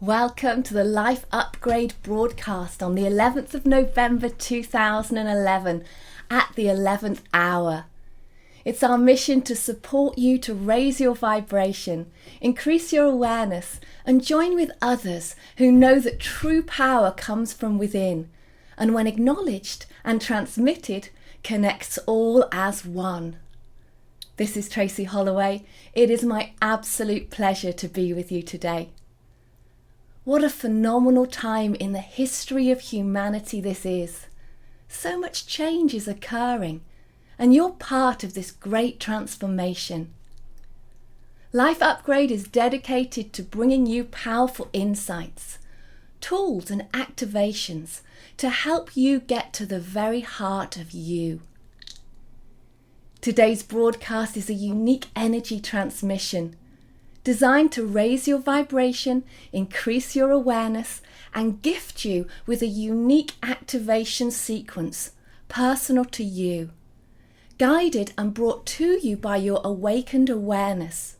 Welcome to the Life Upgrade broadcast on the 11th of November 2011 at the 11th hour. It's our mission to support you to raise your vibration, increase your awareness, and join with others who know that true power comes from within, and when acknowledged and transmitted, connects all as one. This is Tracy Holloway. It is my absolute pleasure to be with you today. What a phenomenal time in the history of humanity this is. So much change is occurring, and you're part of this great transformation. Life Upgrade is dedicated to bringing you powerful insights, tools and activations to help you get to the very heart of you. Today's broadcast is a unique energy transmission designed to raise your vibration, increase your awareness, and gift you with a unique activation sequence, personal to you, guided and brought to you by your awakened awareness,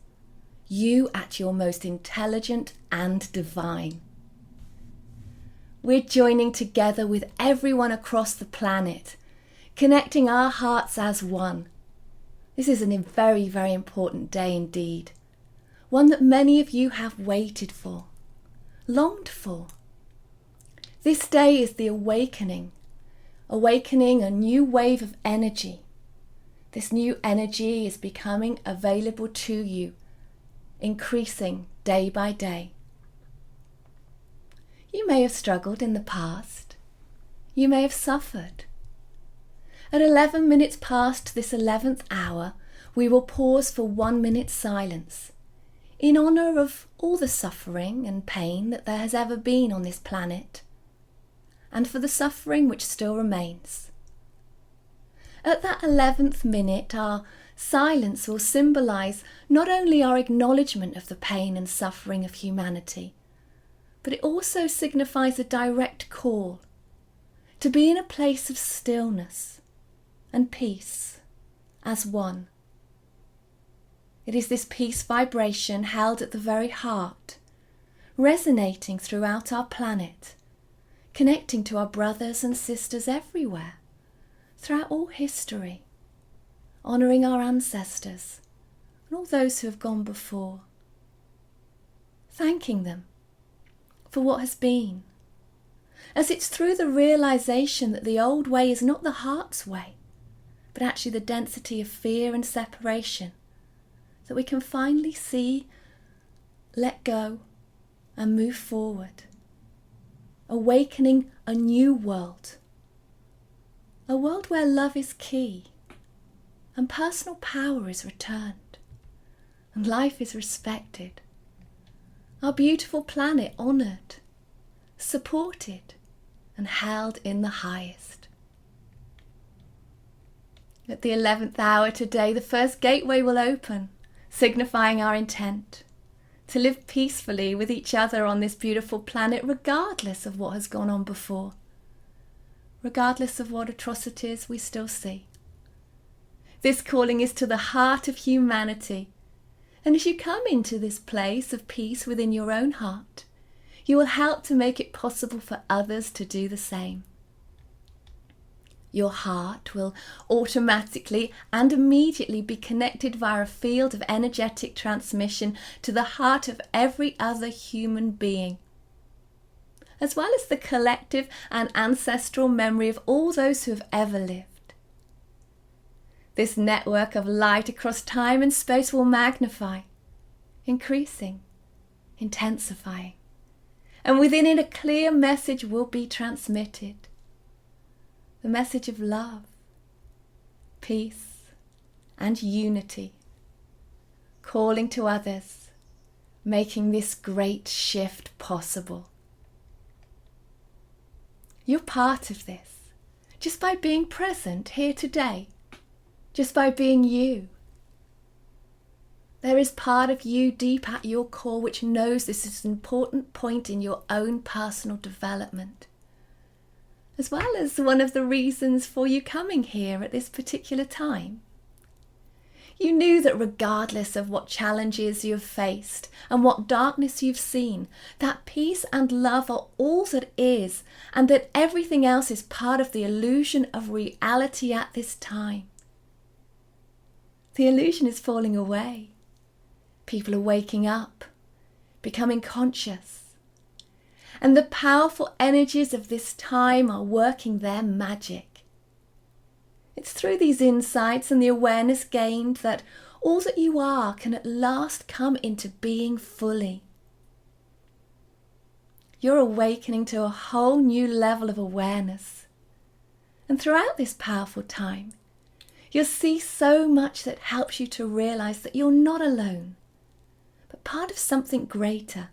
you at your most intelligent and divine. We're joining together with everyone across the planet, connecting our hearts as one. This is a very, very important day indeed. One that many of you have waited for, longed for. This day is the awakening a new wave of energy. This new energy is becoming available to you, increasing day by day. You may have struggled in the past. You may have suffered. At 11 minutes past this 11th hour, we will pause for 1 minute silence, in honour of all the suffering and pain that there has ever been on this planet, and for the suffering which still remains. At that 11th minute, our silence will symbolise not only our acknowledgement of the pain and suffering of humanity, but it also signifies a direct call to be in a place of stillness and peace as one. It is this peace vibration held at the very heart, resonating throughout our planet, connecting to our brothers and sisters everywhere, throughout all history, honouring our ancestors and all those who have gone before, thanking them for what has been, as it's through the realisation that the old way is not the heart's way, but actually the density of fear and separation, that we can finally see, let go, and move forward, awakening a new world, a world where love is key, and personal power is returned, and life is respected, our beautiful planet honoured, supported, and held in the highest. At the 11th hour today, the first gateway will open, signifying our intent to live peacefully with each other on this beautiful planet, regardless of what has gone on before, regardless of what atrocities we still see. This calling is to the heart of humanity, and as you come into this place of peace within your own heart, you will help to make it possible for others to do the same. Your heart will automatically and immediately be connected via a field of energetic transmission to the heart of every other human being, as well as the collective and ancestral memory of all those who have ever lived. This network of light across time and space will magnify, increasing, intensifying, and within it a clear message will be transmitted. The message of love, peace, and unity, calling to others, making this great shift possible. You're part of this, just by being present here today, just by being you. There is part of you deep at your core which knows this is an important point in your own personal development, as well as one of the reasons for you coming here at this particular time. You knew that regardless of what challenges you have faced and what darkness you've seen, that peace and love are all that is, and that everything else is part of the illusion of reality at this time. The illusion is falling away. People are waking up, becoming conscious, and the powerful energies of this time are working their magic. It's through these insights and the awareness gained that all that you are can at last come into being fully. You're awakening to a whole new level of awareness. And throughout this powerful time, you'll see so much that helps you to realize that you're not alone, but part of something greater.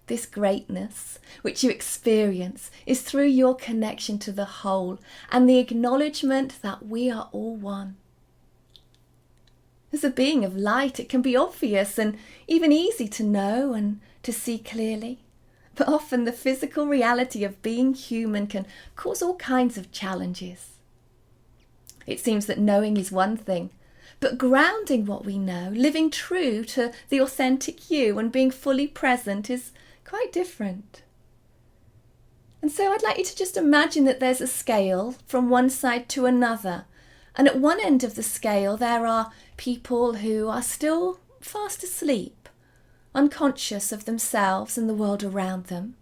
This greatness, which you experience, is through your connection to the whole and the acknowledgement that we are all one. As a being of light, it can be obvious and even easy to know and to see clearly. But often the physical reality of being human can cause all kinds of challenges. It seems that knowing is one thing, but grounding what we know, living true to the authentic you and being fully present is quite different. And so I'd like you to just imagine that there's a scale from one side to another. And at one end of the scale, there are people who are still fast asleep, unconscious of themselves and the world around them.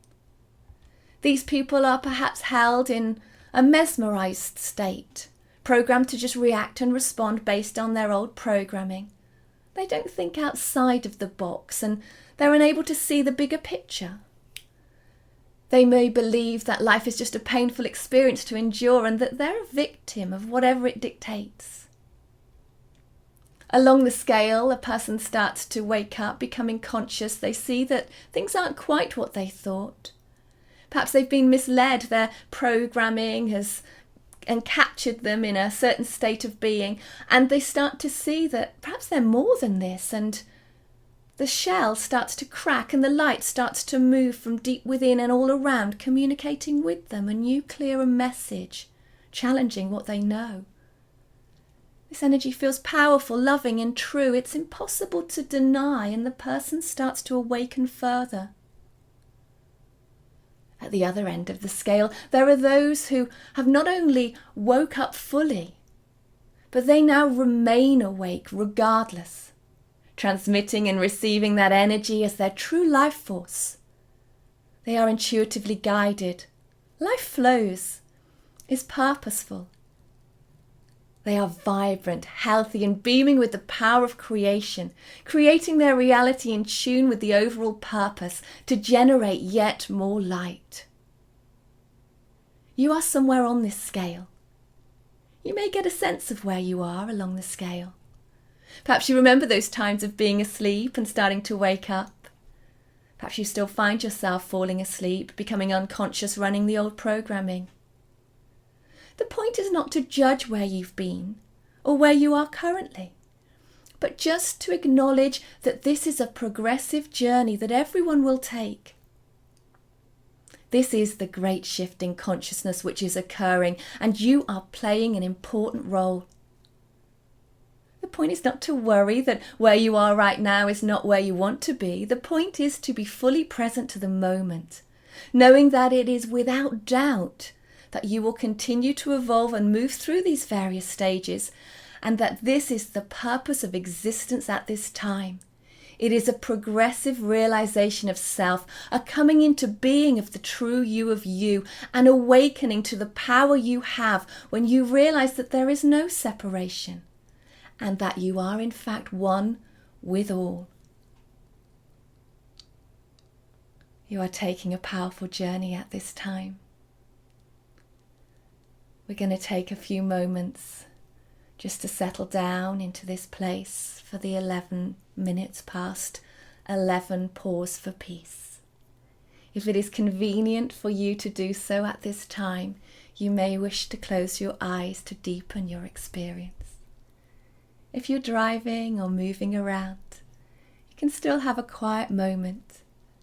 These people are perhaps held in a mesmerized state, programmed to just react and respond based on their old programming. They don't think outside of the box and they're unable to see the bigger picture. They may believe that life is just a painful experience to endure and that they're a victim of whatever it dictates. Along the scale, a person starts to wake up, becoming conscious. They see that things aren't quite what they thought. Perhaps they've been misled. Their programming has captured them in a certain state of being, and they start to see that perhaps they're more than this, and the shell starts to crack and the light starts to move from deep within and all around, communicating with them a new, clearer message, challenging what they know. This energy feels powerful, loving and true. It's impossible to deny, and the person starts to awaken further. At the other end of the scale, there are those who have not only woke up fully, but they now remain awake regardless, transmitting and receiving that energy as their true life force. They are intuitively guided. Life flows, is purposeful. They are vibrant, healthy, and beaming with the power of creation, creating their reality in tune with the overall purpose to generate yet more light. You are somewhere on this scale. You may get a sense of where you are along the scale. Perhaps you remember those times of being asleep and starting to wake up. Perhaps you still find yourself falling asleep, becoming unconscious, running the old programming. The point is not to judge where you've been or where you are currently, but just to acknowledge that this is a progressive journey that everyone will take. This is the great shift in consciousness which is occurring, and you are playing an important role. The point is not to worry that where you are right now is not where you want to be. The point is to be fully present to the moment, knowing that it is without doubt that you will continue to evolve and move through these various stages, and that this is the purpose of existence at this time. It is a progressive realization of self, a coming into being of the true you of you, an awakening to the power you have when you realize that there is no separation, and that you are in fact one with all. You are taking a powerful journey at this time. We're going to take a few moments just to settle down into this place for the 11 minutes past 11 pause for peace. If it is convenient for you to do so at this time, you may wish to close your eyes to deepen your experience. If you're driving or moving around, you can still have a quiet moment.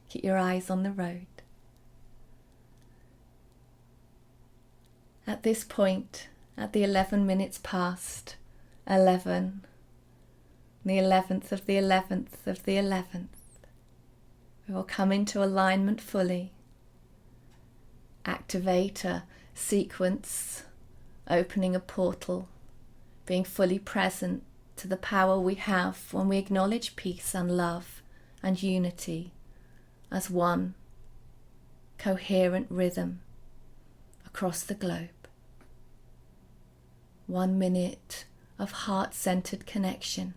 Keep your eyes on the road. At this point, at the 11 minutes past, 11, the 11th of the 11th of the 11th. We will come into alignment fully, activate a sequence, opening a portal, being fully present to the power we have when we acknowledge peace and love and unity as one coherent rhythm across the globe. 1 minute of heart-centered connection,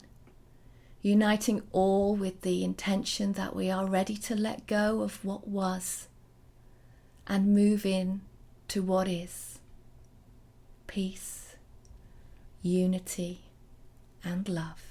uniting all with the intention that we are ready to let go of what was and move in to what is: peace, unity, and love.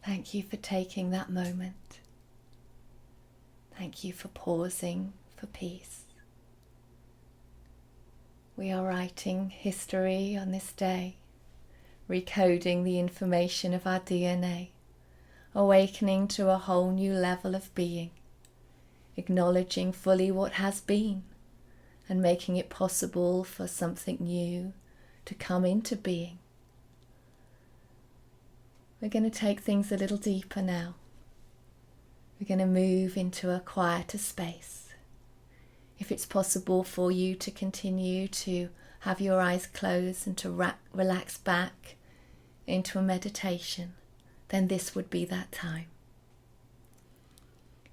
Thank you for taking that moment. Thank you for pausing for peace. We are writing history on this day, recoding the information of our DNA, awakening to a whole new level of being, acknowledging fully what has been and making it possible for something new to come into being. We're going to take things a little deeper now. We're going to move into a quieter space. If it's possible for you to continue to have your eyes closed and to relax back into a meditation, then this would be that time.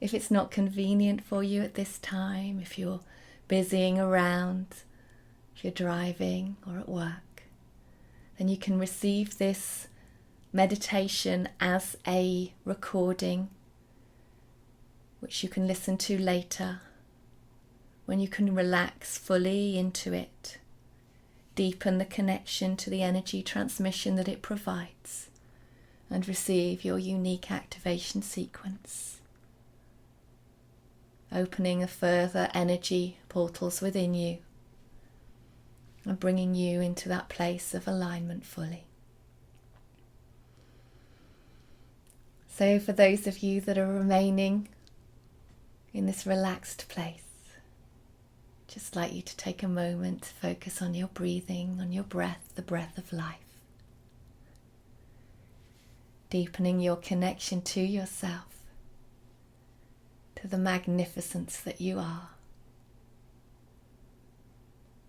If it's not convenient for you at this time, if you're busying around, if you're driving or at work, then you can receive this meditation as a recording which you can listen to later when you can relax fully into it, deepen the connection to the energy transmission that it provides, and receive your unique activation sequence, opening a further energy portals within you and bringing you into that place of alignment fully. So for those of you that are remaining in this relaxed place, just like you to take a moment to focus on your breathing, on your breath, the breath of life. Deepening your connection to yourself, to the magnificence that you are,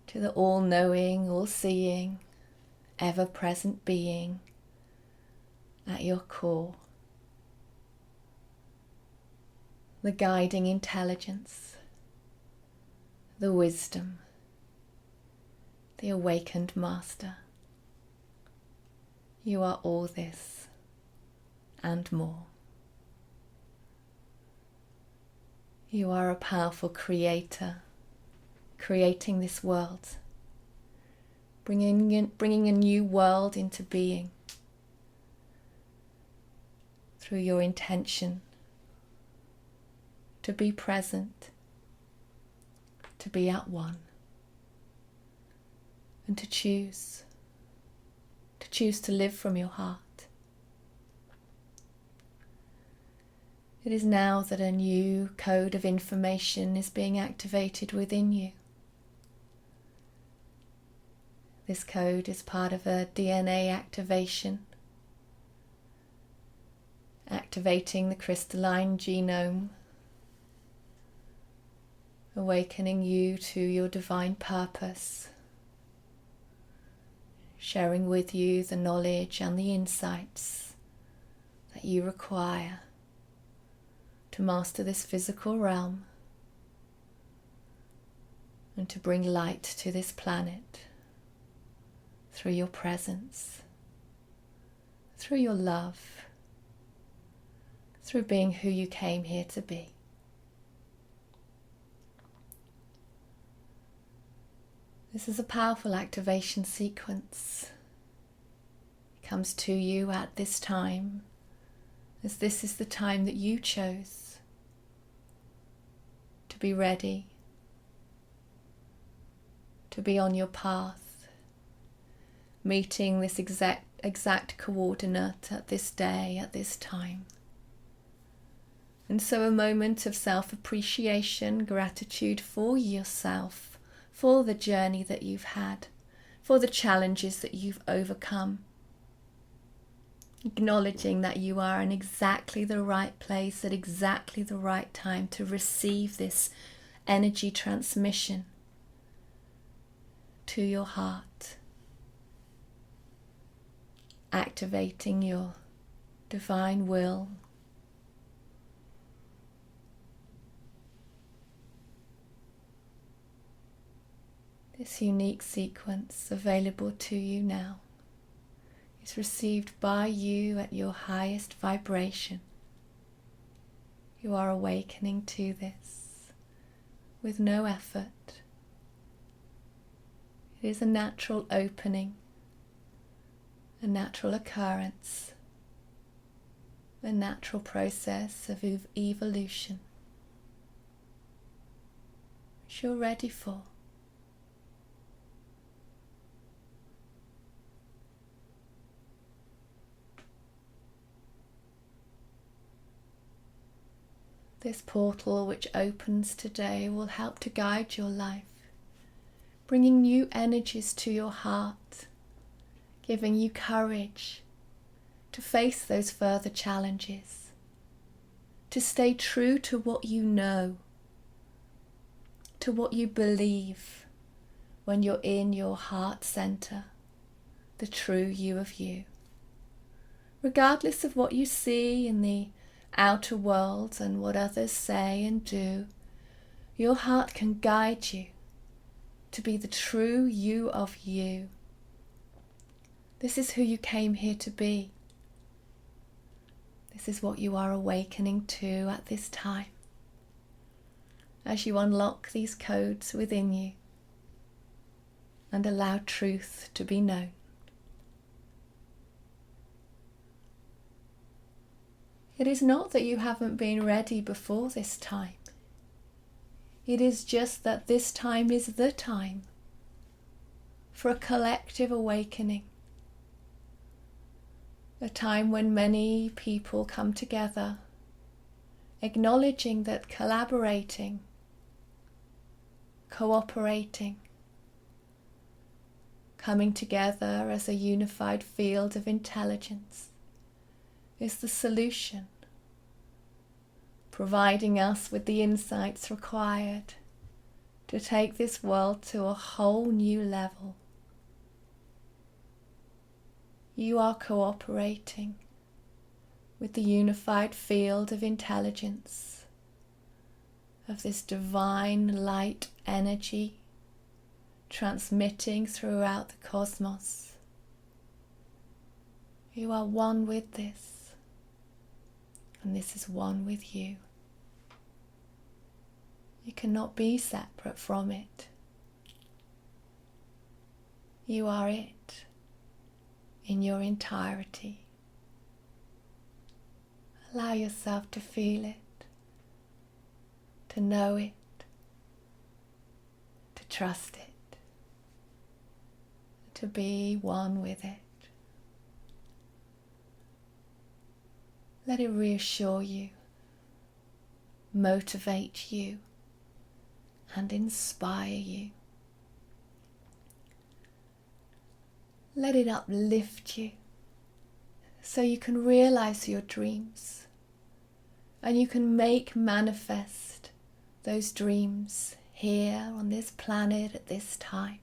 to the all-knowing, all-seeing, ever-present being at your core. The guiding intelligence, the wisdom, the awakened master. You are all this and more. You are a powerful creator, creating this world, bringing a new world into being through your intention to be present, to be at one, and to choose to live from your heart. It is now that a new code of information is being activated within you. This code is part of a DNA activation, activating the crystalline genome, awakening you to your divine purpose, sharing with you the knowledge and the insights that you require to master this physical realm and to bring light to this planet through your presence, through your love, through being who you came here to be. This is a powerful activation sequence. It comes to you at this time, as this is the time that you chose to be ready, to be on your path, meeting this exact coordinate at this day, at this time. And so a moment of self-appreciation, gratitude for yourself, for the journey that you've had, for the challenges that you've overcome. Acknowledging that you are in exactly the right place at exactly the right time to receive this energy transmission to your heart. Activating your divine will. This unique sequence available to you now is received by you at your highest vibration. You are awakening to this with no effort. It is a natural opening, a natural occurrence, a natural process of evolution, which you're ready for. This portal which opens today will help to guide your life, bringing new energies to your heart, giving you courage to face those further challenges, to stay true to what you know, to what you believe when you're in your heart center, the true you of you. Regardless of what you see in the outer world and what others say and do, your heart can guide you to be the true you of you. This is who you came here to be. This is what you are awakening to at this time, as you unlock these codes within you and allow truth to be known. It is not that you haven't been ready before this time. It is just that this time is the time for a collective awakening. A time when many people come together, acknowledging that collaborating, cooperating, coming together as a unified field of intelligence is the solution, providing us with the insights required to take this world to a whole new level. You are cooperating with the unified field of intelligence, of this divine light energy transmitting throughout the cosmos. You are one with this. And this is one with you. You cannot be separate from it. You are it in your entirety. Allow yourself to feel it, to know it, to trust it, to be one with it. Let it reassure you, motivate you, and inspire you. Let it uplift you so you can realize your dreams, And you can make manifest those dreams here on this planet at this time.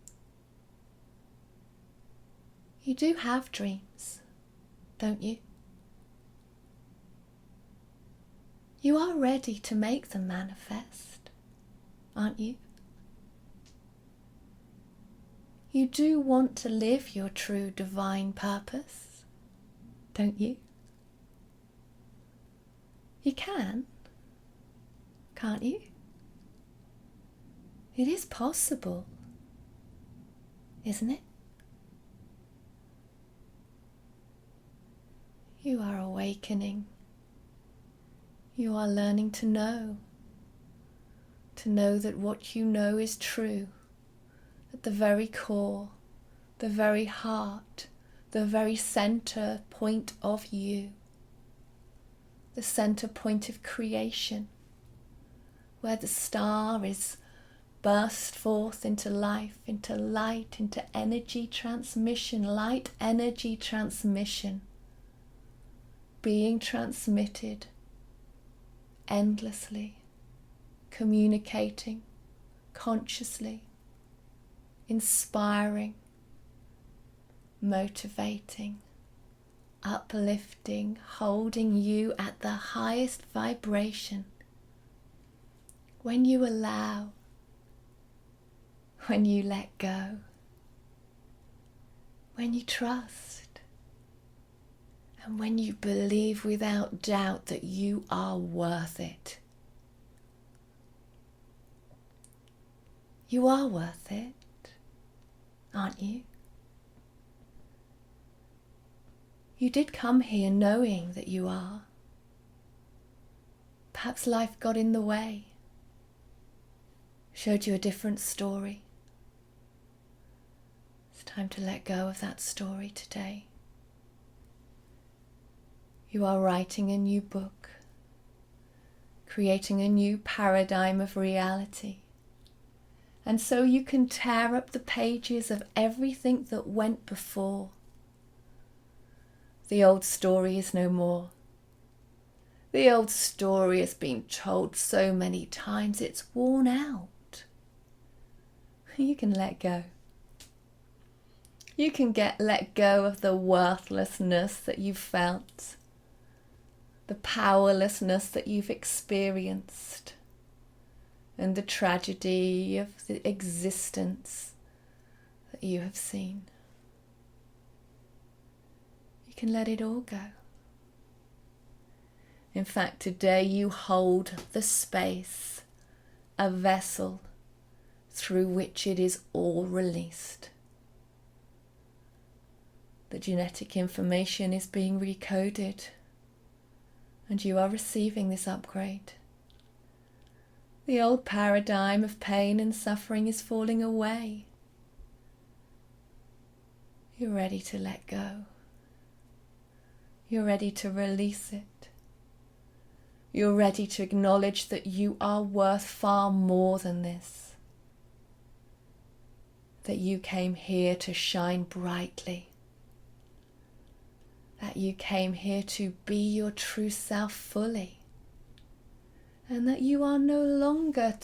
You do have dreams, don't you? You are ready to make them manifest, aren't you? You do want to live your true divine purpose, don't you? You can, can't you? It is possible, isn't it? You are awakening. You are learning to know that what you know is true, at the very core, the very heart, the very center point of you, the center point of creation, where the star is burst forth into life, into light, into energy transmission, light energy transmission, being transmitted endlessly, communicating consciously, inspiring, motivating, uplifting, holding you at the highest vibration. When you allow, when you let go, when you trust, and when you believe without doubt that you are worth it. You are worth it, aren't you? You did come here knowing that you are. Perhaps life got in the way, showed you a different story. It's time to let go of that story today. You are writing a new book, creating a new paradigm of reality. And so you can tear up the pages of everything that went before. The old story is no more. The old story has been told so many times it's worn out. You can let go. You can let go of the worthlessness that you've felt, the powerlessness that you've experienced, and the tragedy of the existence that you have seen. You can let it all go. In fact, today you hold the space, a vessel through which it is all released. The genetic information is being recoded, and you are receiving this upgrade. The old paradigm of pain and suffering is falling away. You're ready to let go. You're ready to release it. You're ready to acknowledge that you are worth far more than this. That you came here to shine brightly. That you came here to be your true self fully. And that you are no longer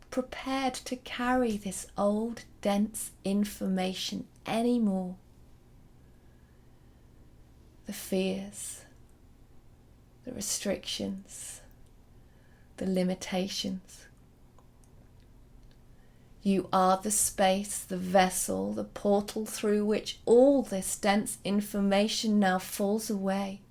prepared to carry this old, dense information anymore. The fears, the restrictions, the limitations. You are the space, the vessel, the portal through which all this dense information now falls away.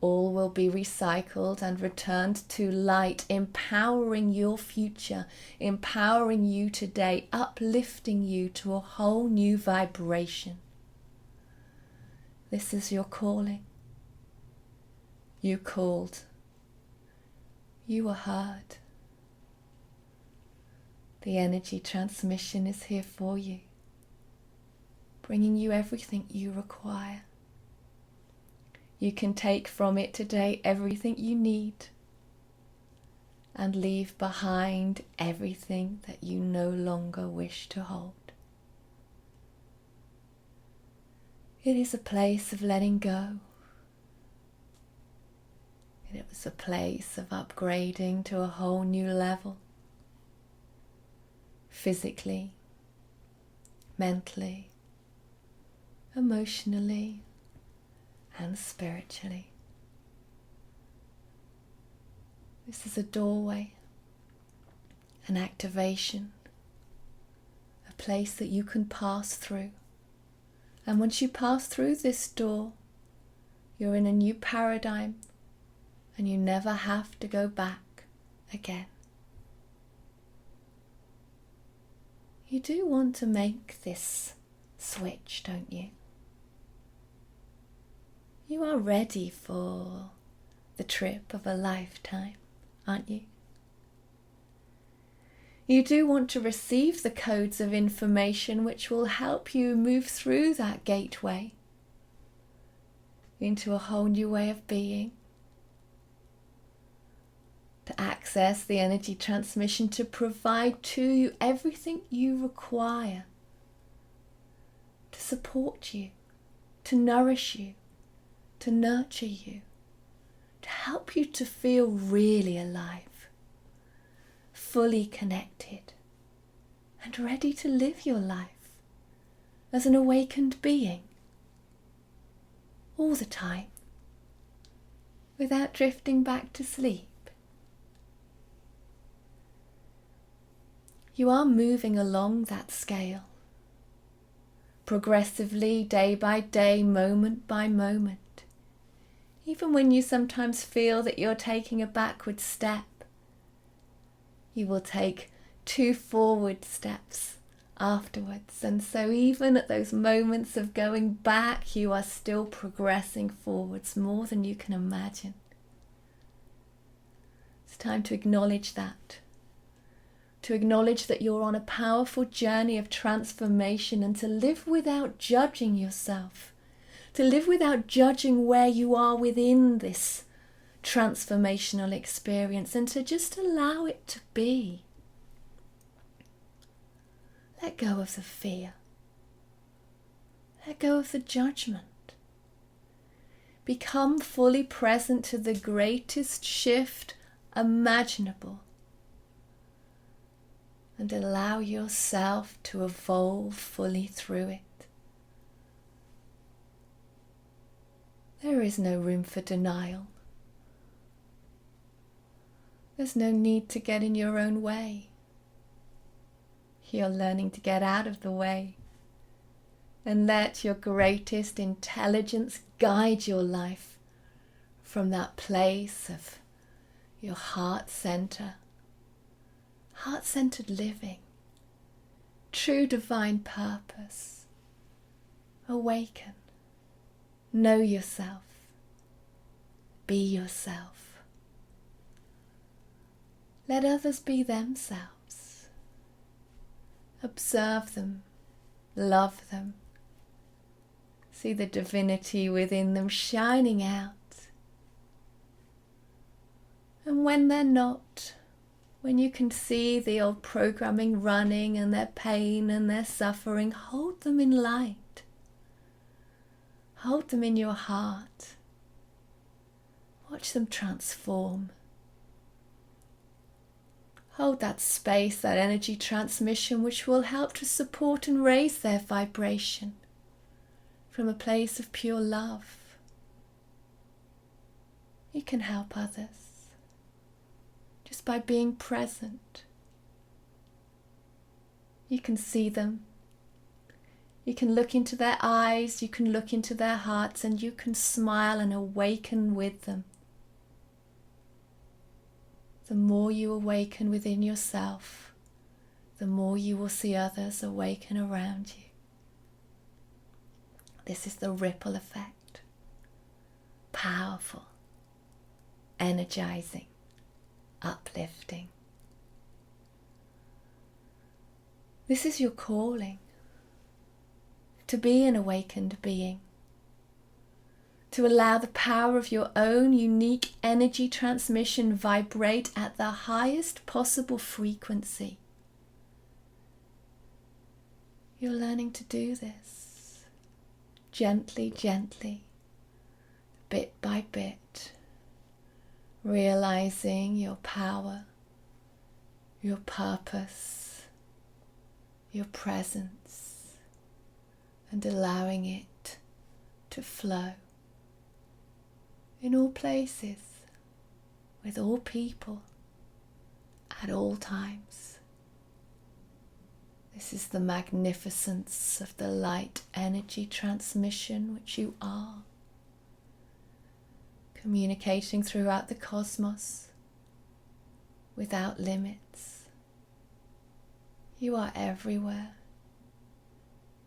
All will be recycled and returned to light, empowering your future, empowering you today, uplifting you to a whole new vibration. This is your calling. You called. You were heard. The energy transmission is here for you, bringing you everything you require. You can take from it today everything you need and leave behind everything that you no longer wish to hold. It is a place of letting go. It was a place of upgrading to a whole new level, physically, mentally, emotionally, and spiritually. This is a doorway, an activation, a place that you can pass through. And once you pass through this door, you're in a new paradigm, and you never have to go back again. You do want to make this switch, don't you? You are ready for the trip of a lifetime, aren't you? You do want to receive the codes of information which will help you move through that gateway into a whole new way of being, to access the energy transmission to provide to you everything you require to support you, to nourish you, to nurture you, to help you to feel really alive, fully connected, and ready to live your life as an awakened being all the time, without drifting back to sleep. You are moving along that scale, progressively, day by day, moment by moment. Even when you sometimes feel that you're taking a backward step, you will take 2 forward steps afterwards. And so even at those moments of going back, you are still progressing forwards more than you can imagine. It's time to acknowledge that. To acknowledge that you're on a powerful journey of transformation, and to live without judging yourself, to live without judging where you are within this transformational experience, and to just allow it to be. Let go of the fear. Let go of the judgment. Become fully present to the greatest shift imaginable, and allow yourself to evolve fully through it. There is no room for denial. There's no need to get in your own way. You're learning to get out of the way and let your greatest intelligence guide your life from that place of your heart center. Heart-centered living, true divine purpose. Awaken, know yourself, be yourself. Let others be themselves. Observe them, love them. See the divinity within them shining out. And when they're not, when you can see the old programming running and their pain and their suffering, hold them in light. Hold them in your heart. Watch them transform. Hold that space, that energy transmission, which will help to support and raise their vibration from a place of pure love. You can help others just by being present. You can see them. You can look into their eyes, you can look into their hearts, and you can smile and awaken with them. The more you awaken within yourself, the more you will see others awaken around you. This is the ripple effect. Powerful, energizing, uplifting. This is your calling, to be an awakened being, to allow the power of your own unique energy transmission vibrate at the highest possible frequency. You're learning to do this gently, gently, bit by bit, realizing your power, your purpose, your presence, and allowing it to flow in all places, with all people, at all times. This is the magnificence of the light energy transmission which you are, communicating throughout the cosmos without limits. You are everywhere.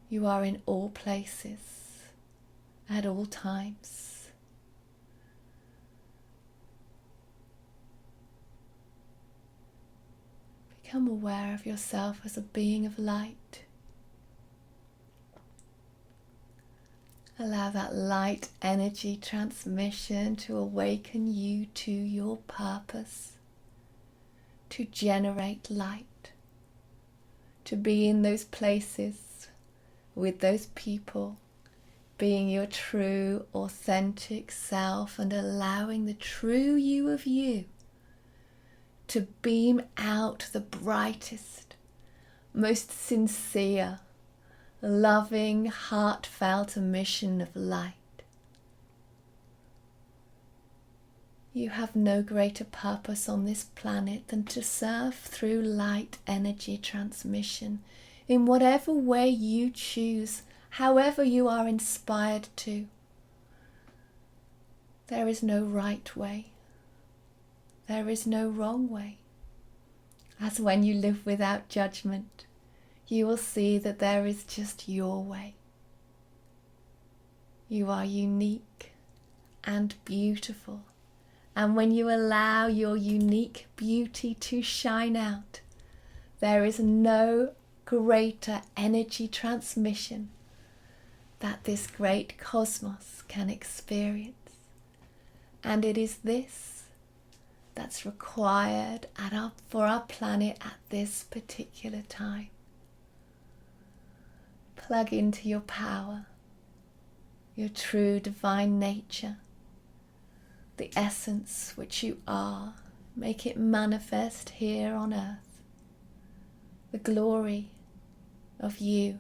You are in all places, at all times. Become aware of yourself as a being of light. Allow that light energy transmission to awaken you to your purpose, to generate light, to be in those places with those people, being your true, authentic self and allowing the true you of you to beam out the brightest, most sincere, loving, heartfelt emission of light. You have no greater purpose on this planet than to serve through light energy transmission in whatever way you choose, however you are inspired to. There is no right way. There is no wrong way. As when you live without judgment, you will see that there is just your way. You are unique and beautiful, and when you allow your unique beauty to shine out, there is no greater energy transmission that this great cosmos can experience. And it is this that's required for our planet at this particular time. Plug into your power, your true divine nature, the essence which you are. Make it manifest here on earth. The glory of you,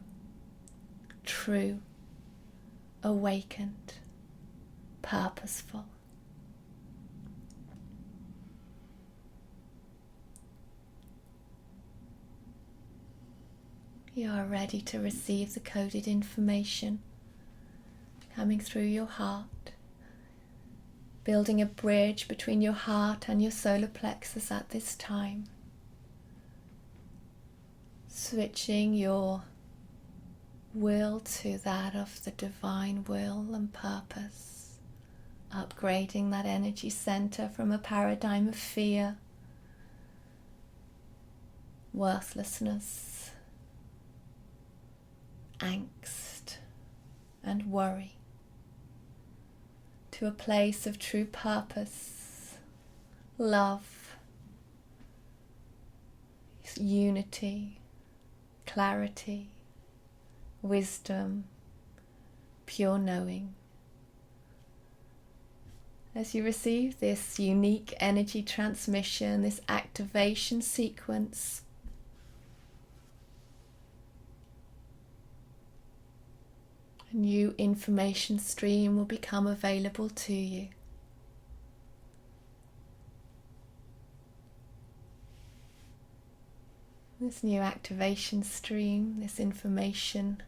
true, awakened, purposeful. You are ready to receive the coded information coming through your heart, building a bridge between your heart and your solar plexus at this time, switching your will to that of the divine will and purpose, upgrading that energy center from a paradigm of fear, worthlessness, angst and worry to a place of true purpose, love, unity, clarity, wisdom, pure knowing. As you receive this unique energy transmission, this activation sequence, a new information stream will become available to you. This new activation stream, this information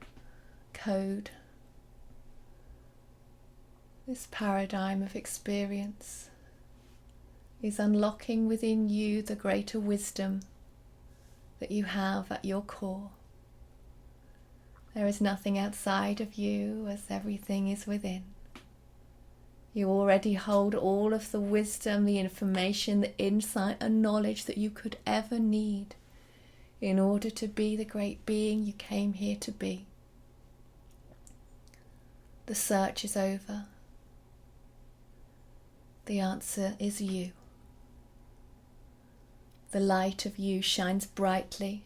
code, this paradigm of experience is unlocking within you the greater wisdom that you have at your core. There is nothing outside of you, as everything is within. You already hold all of the wisdom, the information, the insight and knowledge that you could ever need in order to be the great being you came here to be. The search is over. The answer is you. The light of you shines brightly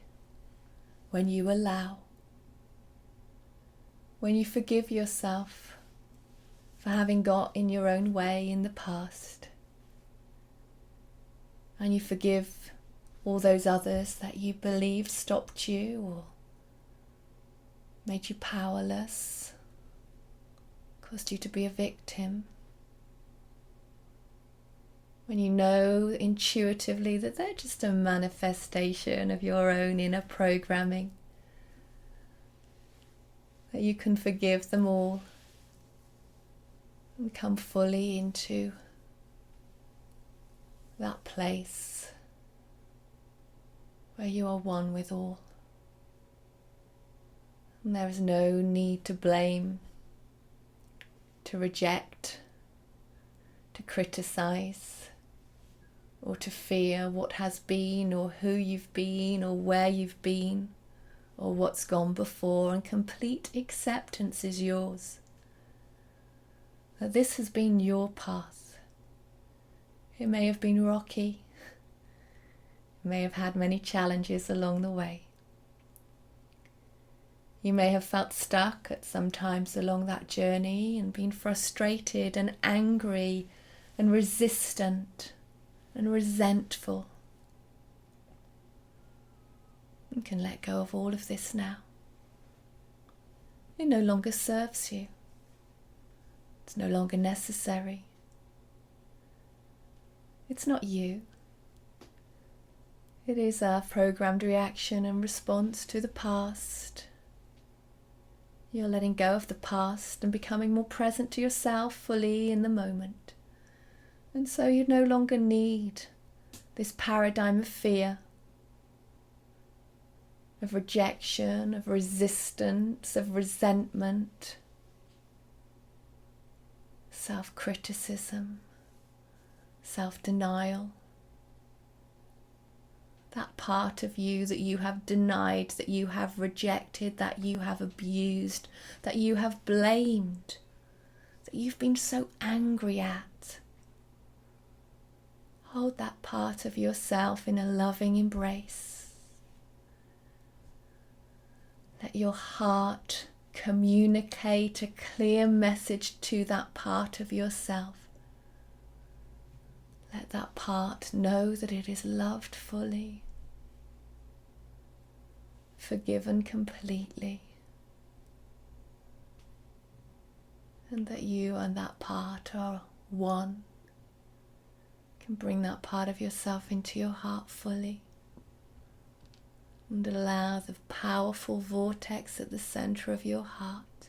when you allow. When you forgive yourself for having got in your own way in the past, And you forgive all those others that you believed stopped you or made you powerless, caused you to be a victim. When you know intuitively that they're just a manifestation of your own inner programming, that you can forgive them all and come fully into that place where you are one with all. And there is no need to blame, to reject, to criticize, or to fear what has been, or who you've been, or where you've been, or what's gone before. And complete acceptance is yours. That this has been your path. It may have been rocky. You may have had many challenges along the way. You may have felt stuck at some times along that journey and been frustrated and angry and resistant and resentful. You can let go of all of this now. It no longer serves you. It's no longer necessary. It's not you. It is a programmed reaction and response to the past. You're letting go of the past and becoming more present to yourself fully in the moment. And so you no longer need this paradigm of fear, of rejection, of resistance, of resentment, self-criticism, self-denial. That part of you that you have denied, that you have rejected, that you have abused, that you have blamed, that you've been so angry at. Hold that part of yourself in a loving embrace. Let your heart communicate a clear message to that part of yourself. Let that part know that it is loved fully, forgiven completely, and that you and that part are one. You can bring that part of yourself into your heart fully and allow the powerful vortex at the center of your heart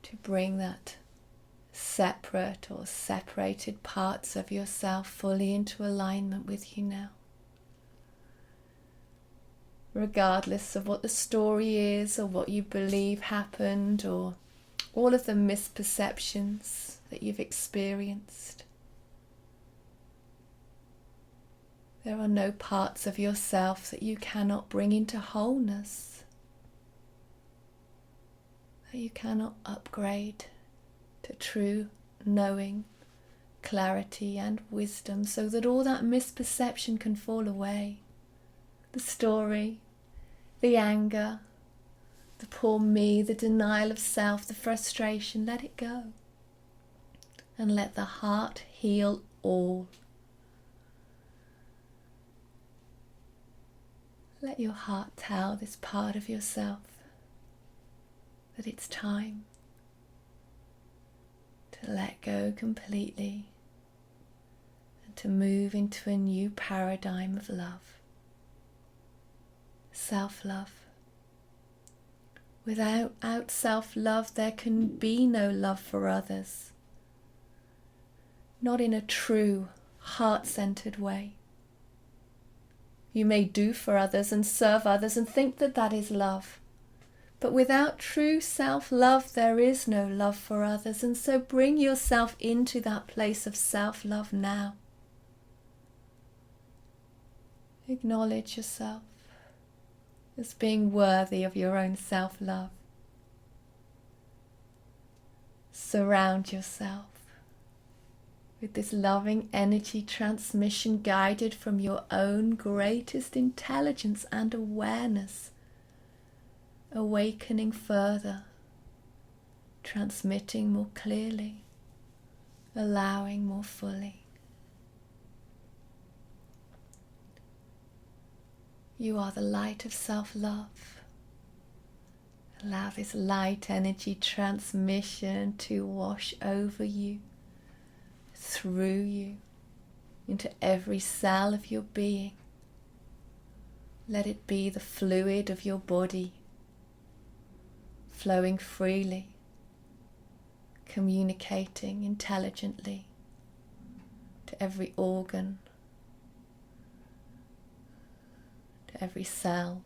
to bring that separate or separated parts of yourself fully into alignment with you now. Regardless of what the story is or what you believe happened or all of the misperceptions that you've experienced, there are no parts of yourself that you cannot bring into wholeness, that you cannot upgrade to true knowing, clarity and wisdom, so that all that misperception can fall away. The story, the anger, the poor me, the denial of self, the frustration, let it go. And let the heart heal all. Let your heart tell this part of yourself that it's time to let go completely and to move into a new paradigm of love. Self-love. Without self-love, there can be no love for others. Not in a true, heart-centered way. You may do for others and serve others and think that that is love. But without true self-love, there is no love for others. And so bring yourself into that place of self-love now. Acknowledge yourself as being worthy of your own self-love. Surround yourself with this loving energy transmission guided from your own greatest intelligence and awareness, awakening further, transmitting more clearly, allowing more fully. You are the light of self-love. Allow this light energy transmission to wash over you, through you, into every cell of your being. Let it be the fluid of your body, flowing freely, communicating intelligently to every organ, to every cell,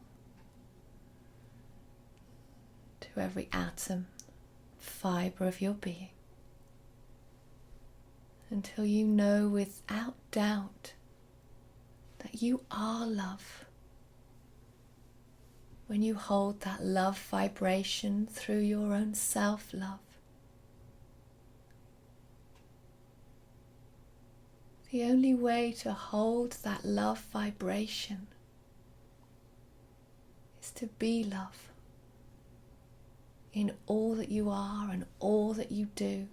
to every atom, fibre of your being, until you know without doubt that you are love. When you hold that love vibration through your own self-love, the only way to hold that love vibration is to be love in all that you are and all that you do.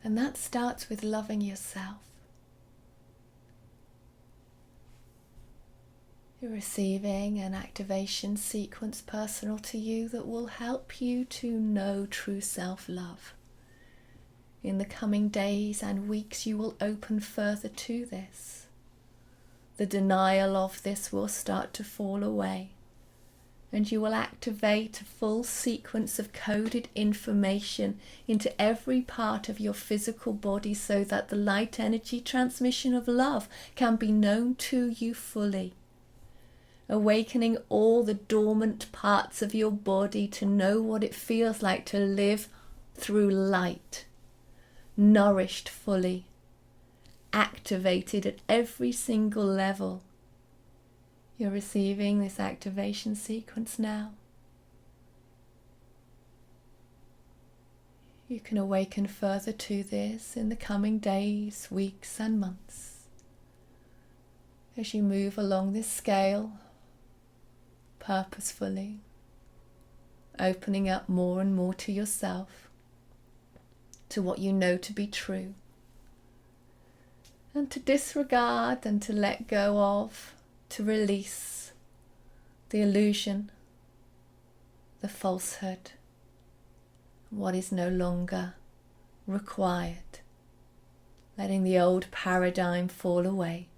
And that starts with loving yourself. You're receiving an activation sequence personal to you that will help you to know true self-love. In the coming days and weeks, you will open further to this. The denial of this will start to fall away, and you will activate a full sequence of coded information into every part of your physical body so that the light energy transmission of love can be known to you fully, awakening all the dormant parts of your body to know what it feels like to live through light, nourished fully, activated at every single level. You're receiving this activation sequence now. You can awaken further to this in the coming days, weeks and months. As you move along this scale, purposefully, opening up more and more to yourself, to what you know to be true, and to disregard and to let go of, to release the illusion, the falsehood, what is no longer required, letting the old paradigm fall away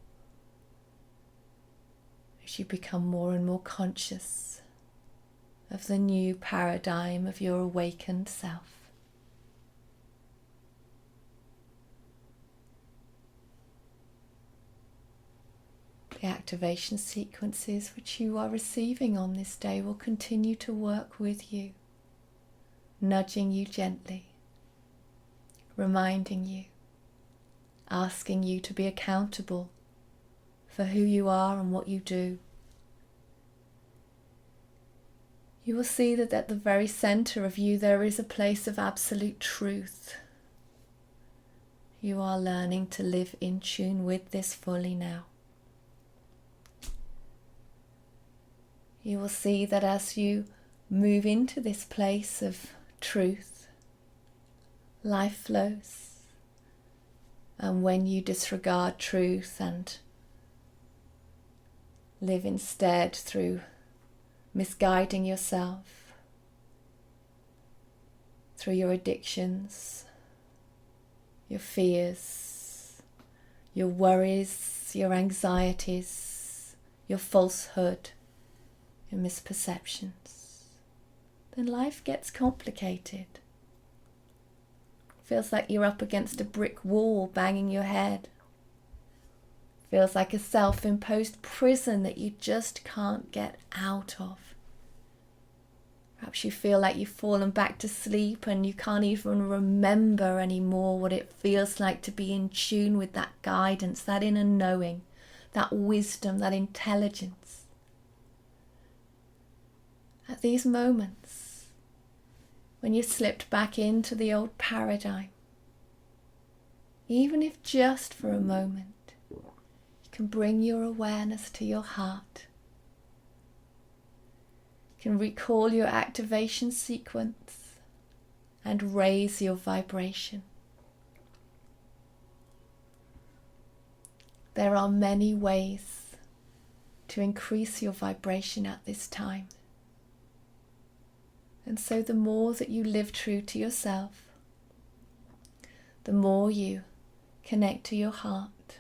as you become more and more conscious of the new paradigm of your awakened self. The activation sequences which you are receiving on this day will continue to work with you, nudging you gently, reminding you, asking you to be accountable for who you are and what you do. You will see that at the very center of you there is a place of absolute truth. You are learning to live in tune with this fully now. You will see that as you move into this place of truth, life flows. And when you disregard truth and live instead through misguiding yourself, through your addictions, your fears, your worries, your anxieties, your falsehood, your misperceptions, then life gets complicated. Feels like you're up against a brick wall banging your head. Feels like a self-imposed prison that you just can't get out of. Perhaps you feel like you've fallen back to sleep and you can't even remember anymore what it feels like to be in tune with that guidance, that inner knowing, that wisdom, that intelligence. At these moments, when you slipped back into the old paradigm, even if just for a moment, you can bring your awareness to your heart. You can recall your activation sequence and raise your vibration. There are many ways to increase your vibration at this time. And so the more that you live true to yourself, the more you connect to your heart,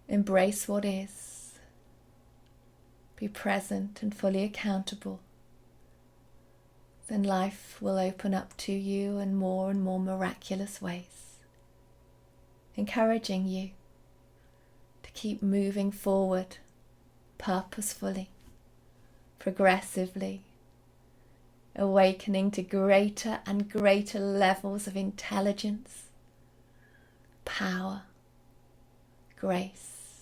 embrace what is, be present and fully accountable, then life will open up to you in more and more miraculous ways, encouraging you to keep moving forward purposefully, progressively, awakening to greater and greater levels of intelligence, power, grace,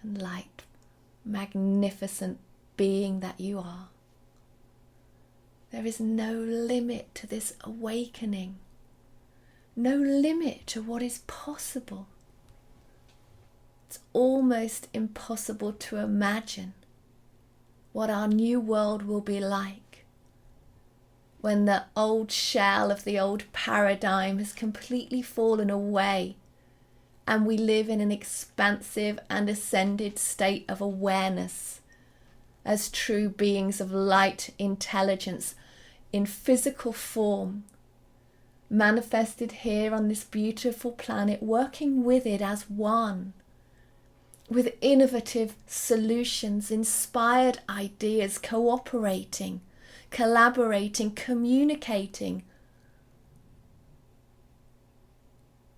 and light, magnificent being that you are. There is no limit to this awakening, no limit to what is possible. It's almost impossible to imagine what our new world will be like when the old shell of the old paradigm has completely fallen away and we live in an expansive and ascended state of awareness as true beings of light intelligence in physical form, manifested here on this beautiful planet, working with it as one, with innovative solutions, inspired ideas, cooperating, collaborating, communicating.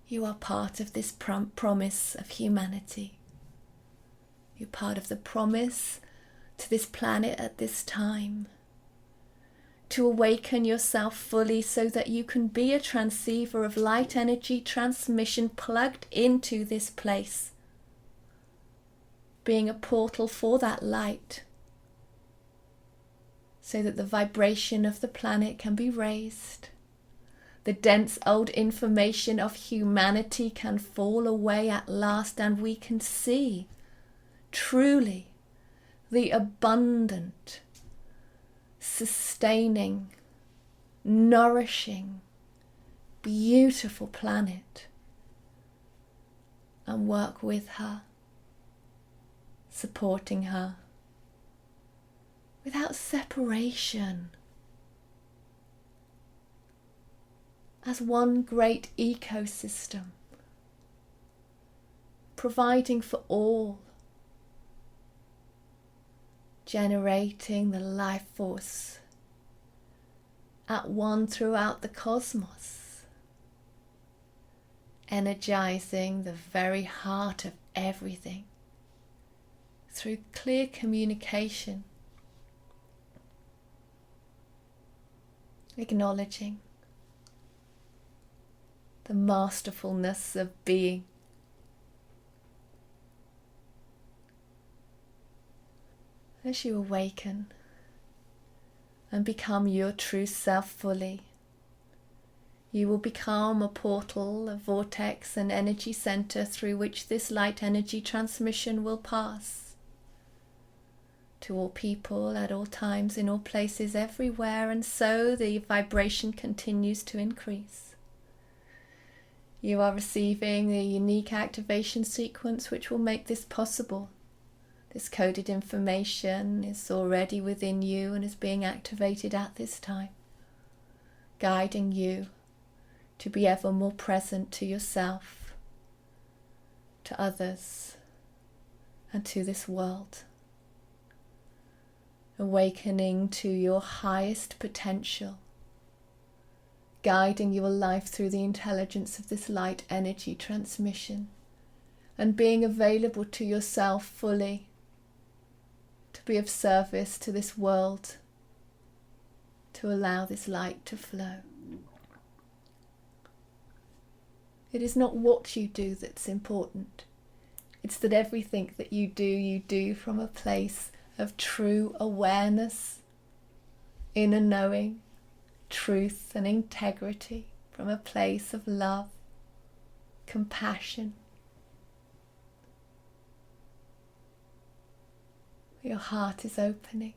You are part of this promise of humanity. You're part of the promise to this planet at this time, to awaken yourself fully so that you can be a transceiver of light energy transmission plugged into this place, being a portal for that light, so that the vibration of the planet can be raised, the dense old information of humanity can fall away at last, and we can see truly the abundant, sustaining, nourishing, beautiful planet, and work with her, supporting her, without separation, as one great ecosystem, providing for all, generating the life force at one throughout the cosmos, energizing the very heart of everything through clear communication, acknowledging the masterfulness of being. As you awaken and become your true self fully, you will become a portal, a vortex, an energy center through which this light energy transmission will pass to all people at all times, in all places, everywhere, and so the vibration continues to increase. You are receiving the unique activation sequence which will make this possible. This coded information is already within you and is being activated at this time, guiding you to be ever more present to yourself, to others, and to this world. Awakening to your highest potential, guiding your life through the intelligence of this light energy transmission, and being available to yourself fully to be of service to this world, to allow this light to flow. It is not what you do that's important. It's that everything that you do from a place of true awareness, inner knowing, truth and integrity, from a place of love, compassion. Your heart is opening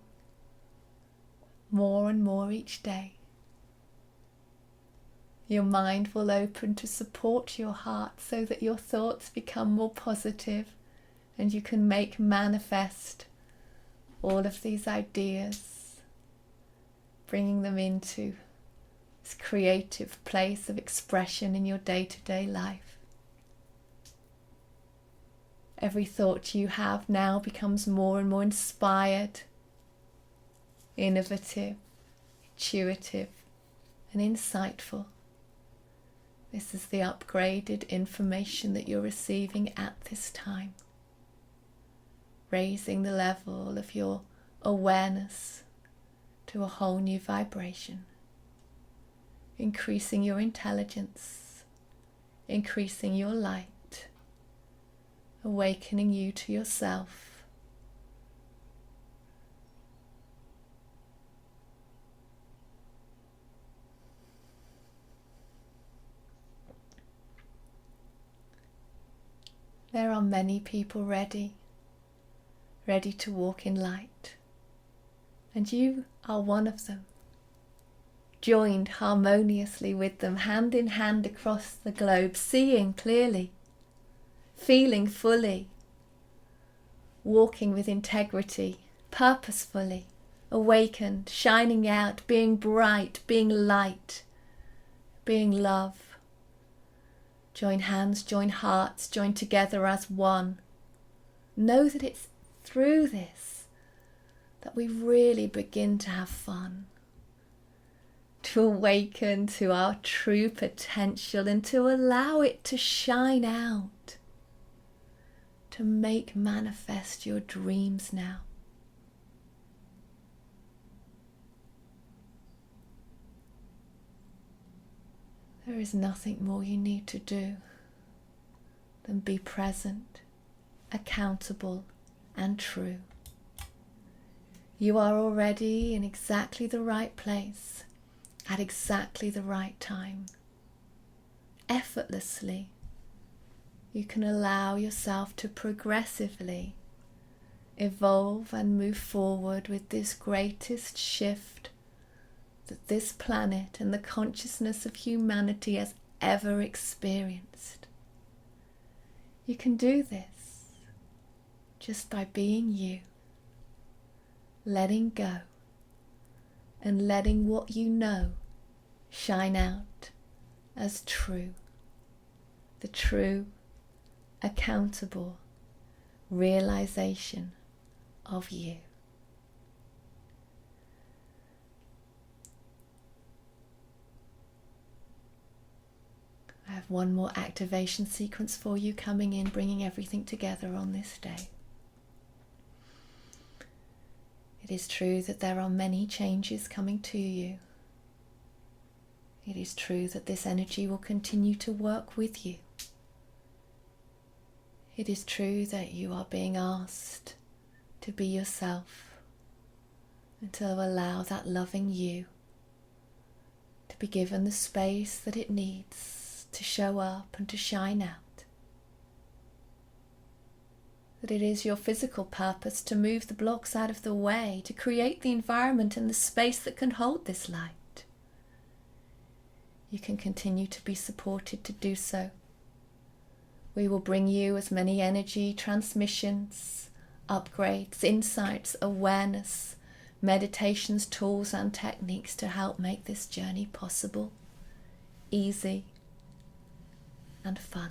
more and more each day. Your mind will open to support your heart so that your thoughts become more positive And you can make manifest all of these ideas, bringing them into this creative place of expression in your day-to-day life. Every thought you have now becomes more and more inspired, innovative, intuitive, and insightful. This is the upgraded information that you're receiving at this time, raising the level of your awareness to a whole new vibration, increasing your intelligence, increasing your light, awakening you to yourself. There are many people ready to walk in light, and you are one of them, joined harmoniously with them, hand in hand across the globe, seeing clearly, feeling fully, walking with integrity, purposefully, awakened, shining out, being bright, being light, being love. Join hands, join hearts, join together as one. Know that it's through this that we really begin to have fun, to awaken to our true potential and to allow it to shine out, to make manifest your dreams now. There is nothing more you need to do than be present, accountable, and true. You are already in exactly the right place, at exactly the right time. Effortlessly, you can allow yourself to progressively evolve and move forward with this greatest shift that this planet and the consciousness of humanity has ever experienced. You can do this just by being you, letting go and letting what you know shine out as true, the true, accountable realization of you. I have one more activation sequence for you coming in, bringing everything together on this day. It is true that there are many changes coming to you. It is true that this energy will continue to work with you. It is true that you are being asked to be yourself and to allow that loving you to be given the space that it needs to show up and to shine out. That it is your physical purpose to move the blocks out of the way, to create the environment and the space that can hold this light. You can continue to be supported to do so. We will bring you as many energy transmissions, upgrades, insights, awareness, meditations, tools and techniques to help make this journey possible, easy and fun.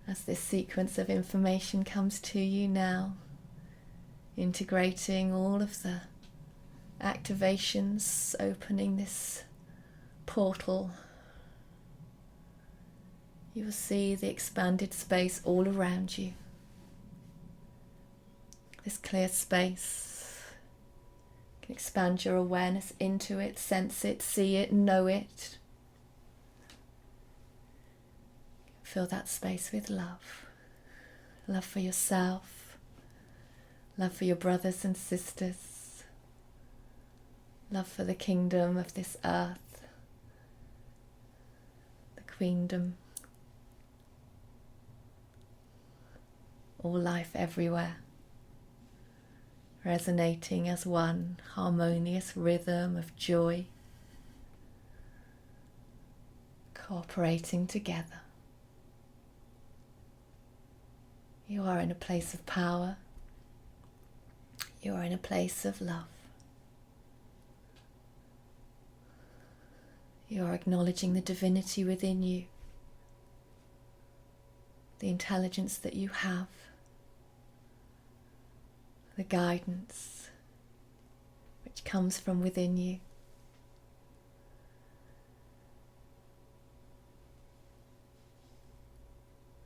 As this sequence of information comes to you now, integrating all of the activations, opening this portal, you will see the expanded space all around you. This clear space. You can expand your awareness into it, sense it, see it, know it. Fill that space with love. Love for yourself. Love for your brothers and sisters. Love for the kingdom of this earth. The queendom. All life everywhere, resonating as one harmonious rhythm of joy, cooperating together. You are in a place of power. You are in a place of love. You are acknowledging the divinity within you, the intelligence that you have, the guidance which comes from within you.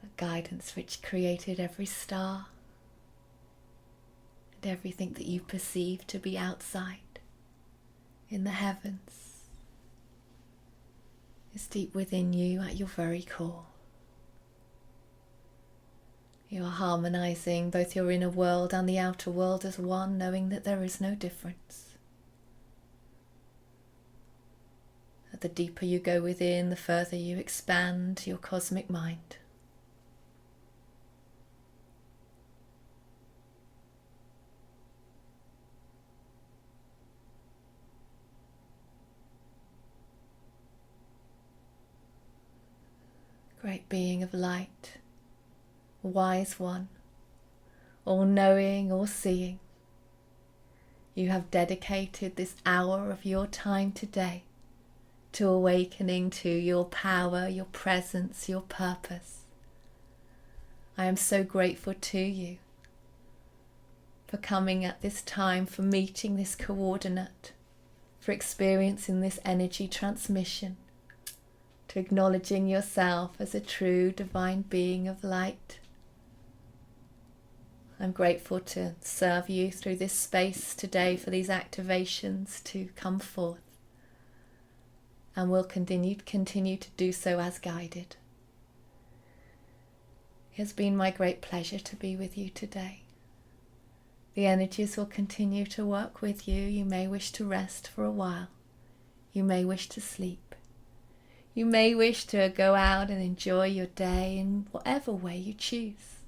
The guidance which created every star and everything that you perceive to be outside in the heavens is deep within you at your very core. You are harmonizing both your inner world and the outer world as one, knowing that there is no difference. That the deeper you go within, the further you expand your cosmic mind. Great being of light, wise one, all-knowing, all-seeing, you have dedicated this hour of your time today to awakening to your power, your presence, your purpose. I am so grateful to you for coming at this time, for meeting this coordinate, for experiencing this energy transmission, to acknowledging yourself as a true divine being of light. I'm grateful to serve you through this space today for these activations to come forth, and will continue to do so as guided. It has been my great pleasure to be with you today. The energies will continue to work with you. You may wish to rest for a while. You may wish to sleep. You may wish to go out and enjoy your day in whatever way you choose,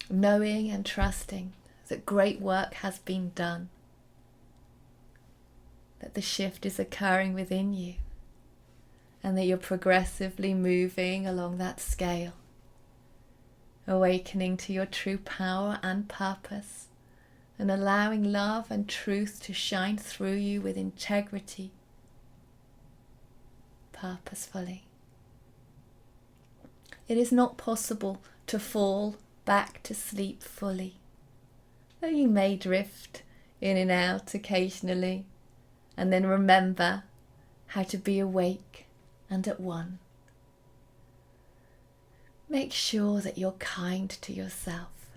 knowing and trusting that great work has been done, that the shift is occurring within you, and that you're progressively moving along that scale, awakening to your true power and purpose, and allowing love and truth to shine through you with integrity, purposefully. It is not possible to fall back to sleep fully, though you may drift in and out occasionally, and then remember how to be awake and at one. Make sure that you're kind to yourself,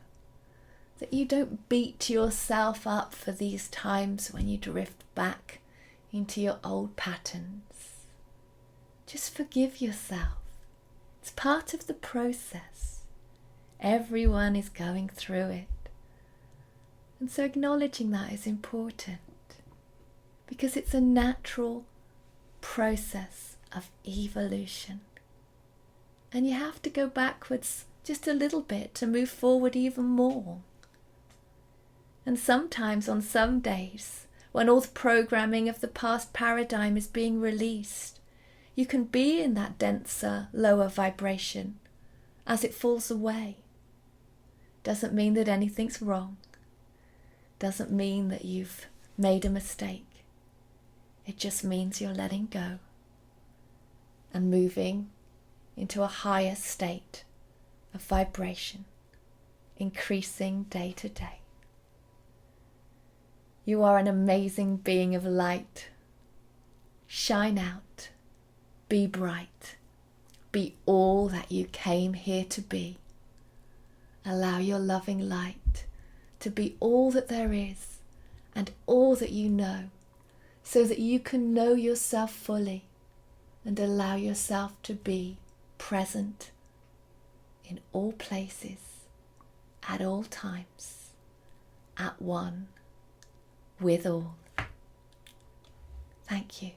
that you don't beat yourself up for these times when you drift back into your old patterns. Just forgive yourself. It's part of the process. Everyone is going through it. And so acknowledging that is important, because it's a natural process of evolution. And you have to go backwards just a little bit to move forward even more. And sometimes on some days, when all the programming of the past paradigm is being released, you can be in that denser, lower vibration as it falls away. Doesn't mean that anything's wrong. Doesn't mean that you've made a mistake. It just means you're letting go and moving into a higher state of vibration, increasing day to day. You are an amazing being of light. Shine out. Be bright. Be all that you came here to be. Allow your loving light to be all that there is and all that you know, so that you can know yourself fully and allow yourself to be present in all places, at all times, at one, with all. Thank you.